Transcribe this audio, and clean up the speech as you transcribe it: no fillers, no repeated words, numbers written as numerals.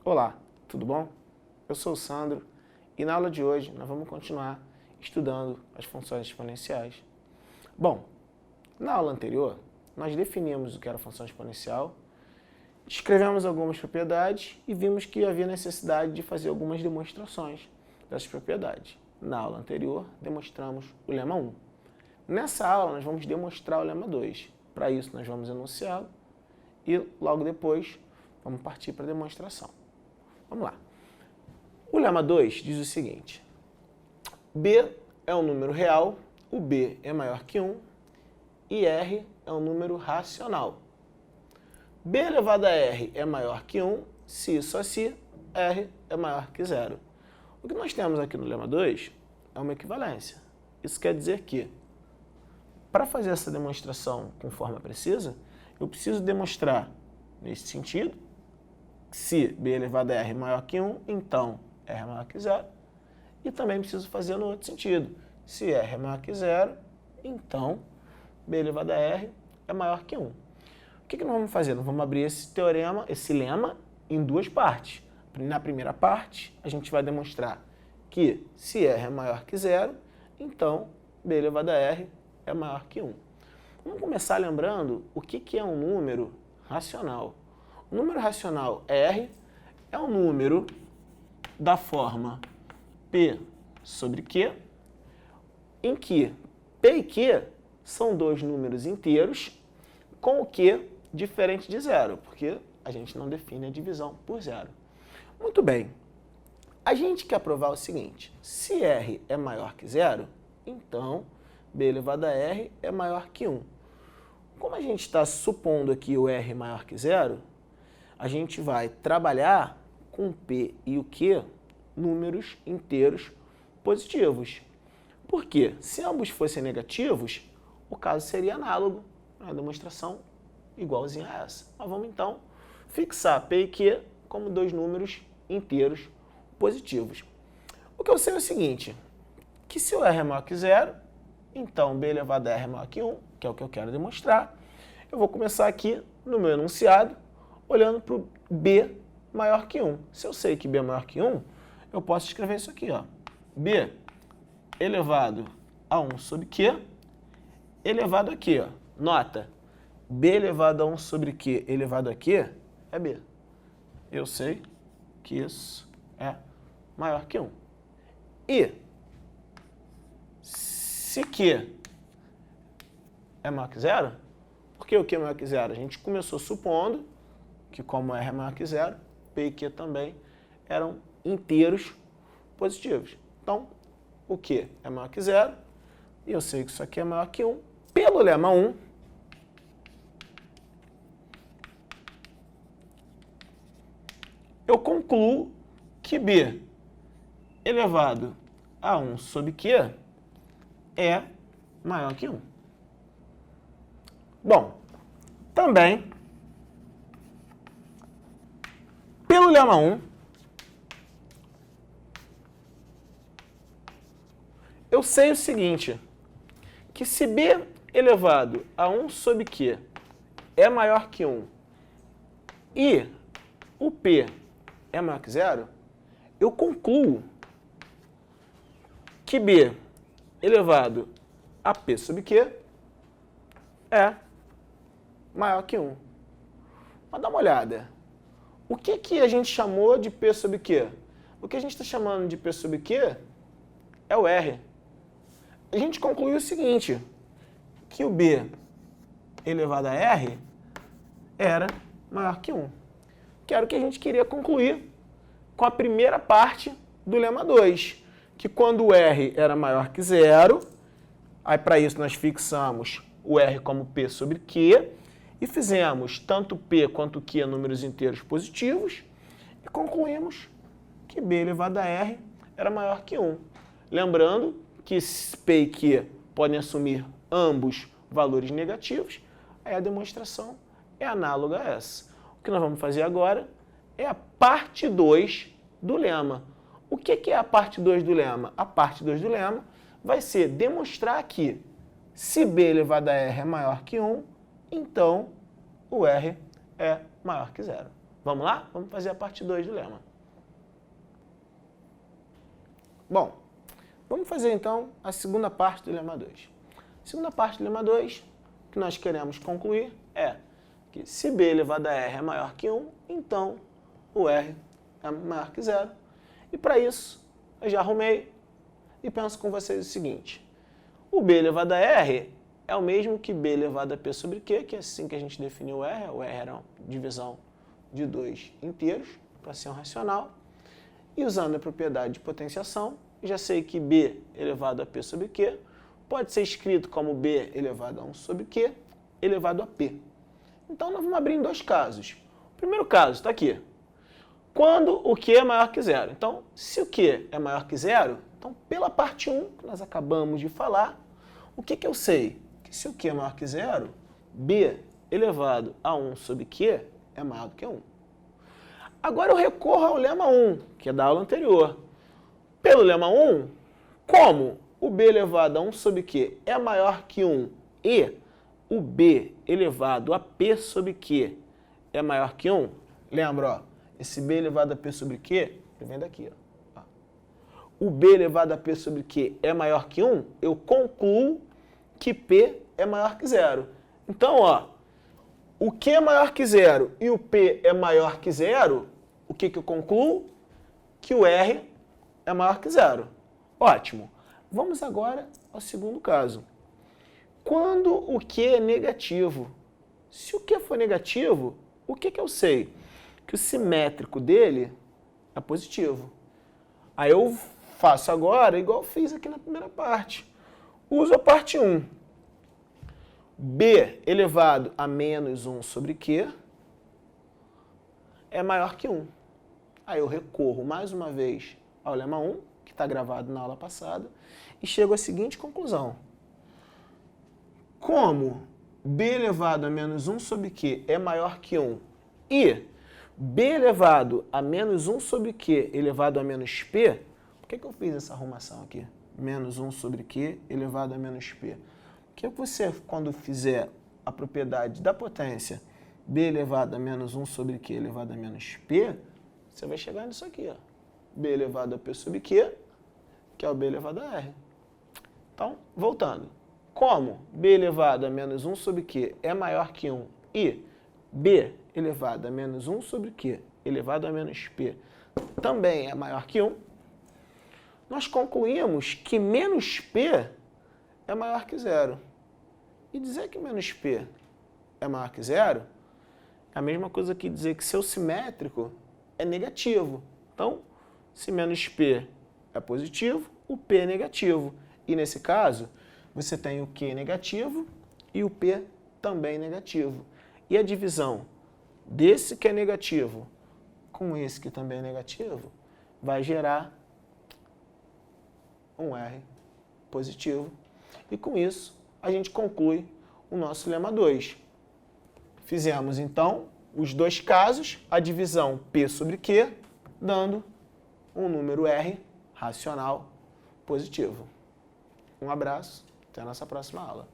Olá, tudo bom? Eu sou o Sandro e na aula de hoje nós vamos continuar estudando as funções exponenciais. Bom, na aula anterior nós definimos o que era função exponencial, descrevemos algumas propriedades e vimos que havia necessidade de fazer algumas demonstrações dessas propriedades. Na aula anterior demonstramos o lema 1. Nessa aula nós vamos demonstrar o lema 2. Para isso nós vamos enunciá-lo e logo depois vamos partir para a demonstração. Vamos lá. O lema 2 diz o seguinte: B é um número real, o B é maior que 1 e R é um número racional. B elevado a R é maior que 1 se e só se R é maior que 0. O que nós temos aqui no lema 2 é uma equivalência. Isso quer dizer que, para fazer essa demonstração com forma precisa, eu preciso demonstrar nesse sentido. Se B elevado a R é maior que 1, então R é maior que 0. E também preciso fazer no outro sentido. Se R é maior que 0, então B elevado a R é maior que 1. O que nós vamos fazer? Nós vamos abrir esse teorema, esse lema, em duas partes. Na primeira parte, a gente vai demonstrar que se R é maior que 0, então B elevado a R é maior que 1. Vamos começar lembrando o que é um número racional. O número racional R é um número da forma P sobre Q, em que P e Q são dois números inteiros com o Q diferente de 0, porque a gente não define a divisão por 0. Muito bem. A gente quer provar o seguinte: se R é maior que 0, então B elevado a R é maior que 1. Como a gente está supondo aqui o R maior que 0, a gente vai trabalhar com o P e o Q números inteiros positivos. Por quê? Se ambos fossem negativos, o caso seria análogo, a demonstração igualzinha a essa. Nós vamos então fixar P e Q como dois números inteiros positivos. O que eu sei é o seguinte, que se o R é maior que 0, então B elevado a R é maior que 1, que é o que eu quero demonstrar. Eu vou começar aqui no meu enunciado, olhando para o B maior que 1. Se eu sei que B é maior que 1, eu posso escrever isso aqui, ó. B elevado a 1 sobre Q, elevado a Q, ó. Nota, B elevado a 1 sobre Q elevado a Q é B. Eu sei que isso é maior que 1. E se Q é maior que 0, por que o Q é maior que 0? A gente começou supondo que, como R é maior que 0, P e Q também eram inteiros positivos. Então, o Q é maior que 0, e eu sei que isso aqui é maior que 1. Pelo lema 1, eu concluo que B elevado a 1 sobre Q é maior que 1. Bom, também, pelo lema 1, eu sei o seguinte, que se B elevado a 1 sobre Q é maior que 1 e o P é maior que 0, eu concluo que B elevado a P sobre Q é maior que 1. Mas dá uma olhada. O que a gente chamou de P sobre Q? O que a gente está chamando de P sobre Q é o R. A gente concluiu o seguinte, que o B elevado a R era maior que 1. Que era o que a gente queria concluir com a primeira parte do lema 2, que quando o R era maior que 0, aí para isso nós fixamos o R como P sobre Q, e fizemos tanto P quanto Q números inteiros positivos, e concluímos que B elevado a R era maior que 1. Lembrando que P e Q podem assumir ambos valores negativos, aí a demonstração é análoga a essa. O que nós vamos fazer agora é a parte 2 do lema. O que é a parte 2 do lema? A parte 2 do lema vai ser demonstrar que se B elevado a R é maior que 1, então o R é maior que 0. Vamos lá? Vamos fazer a parte 2 do lema. Bom, vamos fazer então a segunda parte do lema 2. A segunda parte do lema 2, que nós queremos concluir é que se b elevado a r é maior que 1, então o r é maior que 0. E para isso, eu já arrumei e penso com vocês o seguinte. O b elevado a r é o mesmo que b elevado a p sobre q, que é assim que a gente definiu o r. O r era uma divisão de 2 inteiros para ser um racional. E usando a propriedade de potenciação, já sei que b elevado a p sobre q pode ser escrito como b elevado a 1 sobre q elevado a p. Então, nós vamos abrir em dois casos. O primeiro caso está aqui. Quando o q é maior que 0. Então, se o q é maior que 0, então, pela parte 1, que nós acabamos de falar, o que eu sei? Que se o q é maior que 0, b elevado a 1 sobre q é maior do que 1. Agora eu recorro ao lema 1, que é da aula anterior. Pelo lema 1, como o b elevado a 1 sobre q é maior que 1 e o b elevado a p sobre q é maior que 1, lembra, ó, esse b elevado a p sobre q, ele vem daqui, ó. O b elevado a p sobre q é maior que 1, eu concluo que p é maior que 0. Então, ó, o q é maior que 0 e o p é maior que 0, o que eu concluo? Que o r é maior que 0. Ótimo. Vamos agora ao segundo caso. Quando o q é negativo. Se o q for negativo, o que eu sei? Que o simétrico dele é positivo. Aí eu faço agora igual eu fiz aqui na primeira parte. Uso a parte 1. b elevado a menos 1 sobre q é maior que 1. Aí eu recorro mais uma vez ao lema 1, que está gravado na aula passada, e chego à seguinte conclusão. Como b elevado a menos 1 sobre q é maior que 1 e b elevado a menos 1 sobre q elevado a menos p, por que eu fiz essa arrumação aqui? Menos 1 sobre q elevado a menos p. Porque você, quando fizer a propriedade da potência b elevado a menos 1 sobre q elevado a menos p, você vai chegar nisso aqui, ó. b elevado a p sobre q, que é o b elevado a r. Então, voltando. Como b elevado a menos 1 sobre q é maior que 1 e b elevado a menos 1 sobre q elevado a menos p também é maior que 1, nós concluímos que menos p é maior que 0. E dizer que menos p é maior que 0 é a mesma coisa que dizer que seu simétrico é negativo. Então, se menos p é positivo, o p é negativo. E nesse caso, você tem o q negativo e o p também negativo. E a divisão desse que é negativo com esse que também é negativo vai gerar um R positivo. E com isso, a gente conclui o nosso lema 2. Fizemos, então, os dois casos, a divisão P sobre Q, dando um número R racional positivo. Um abraço, até a nossa próxima aula.